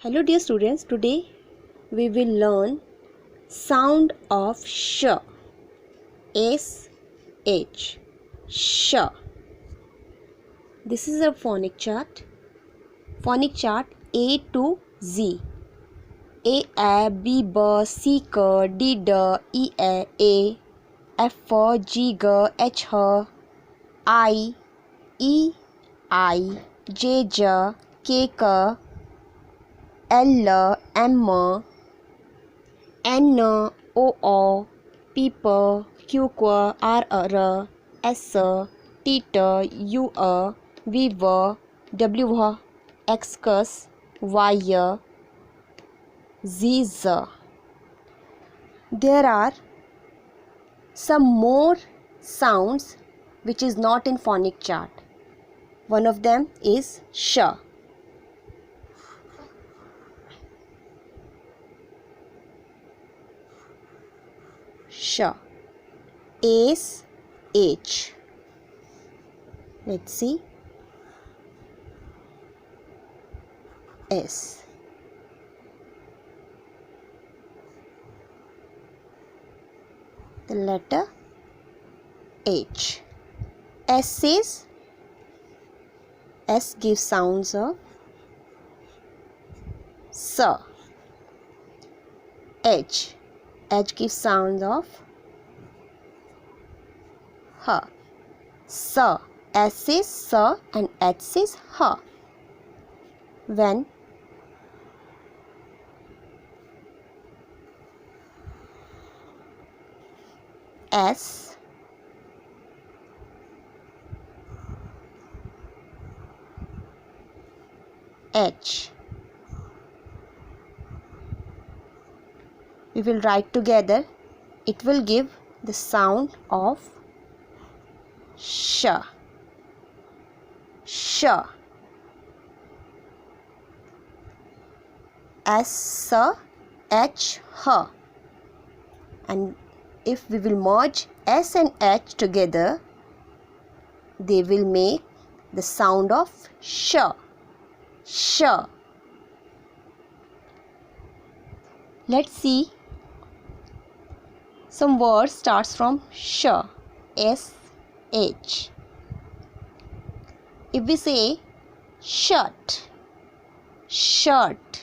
Hello dear students, today we will learn sound of sh. S-H. Sh. This is a phonic chart. Phonic chart A to Z. A, B, B, C, K, D, D, E, A, F, G, G, H, I, E, I, J, J, K, K, L, M, N, O, P, Q, R, R, S, T, U, V, W, X, Y, Z, Z. There are some more sounds which is not in phonic chart. One of them is sh. Sh. S, H. Let's see. S. The letter H. S is S gives sounds of S. H. H gives sounds of H. S. S is S and H is H. When S, H, we will write together, it will give the sound of sh. Sh. S, H, H. And if we will merge S and H together, they will make the sound of sh. Sh. Let's see. Some words starts from sh. S, H. If we say shirt, shirt,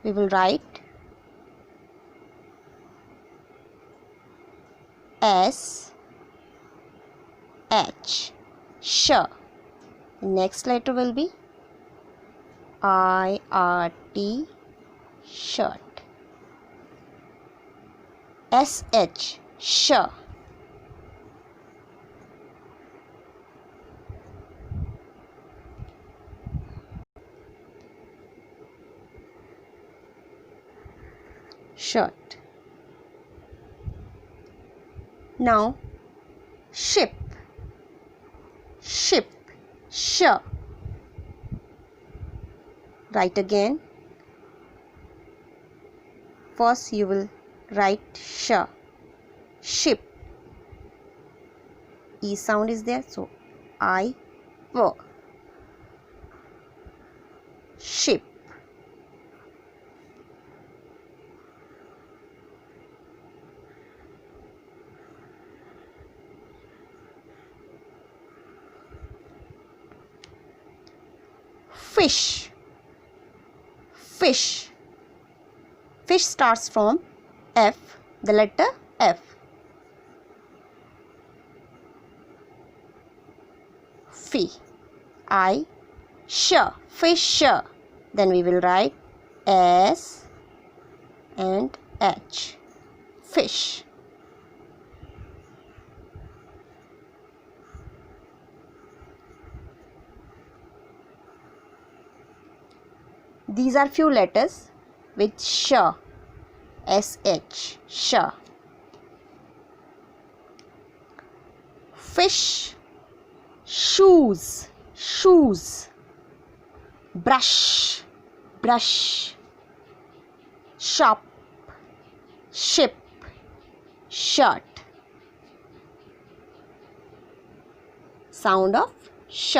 we will write S, H, sh. The next letter will be I, R, T, shirt. S, H, sh. Shirt. Now, ship, ship, sh. Write again. First you will write sh. Ship. E sound is there, so I, P. Ship. Fish, fish. Fish starts from F, the letter F. Fi, I, sh, fish. Then we will write S and H, fish. These are few letters with sh, S-H, sh. Fish, shoes, shoes. Brush, brush. Shop, ship, shirt. Sound of sh.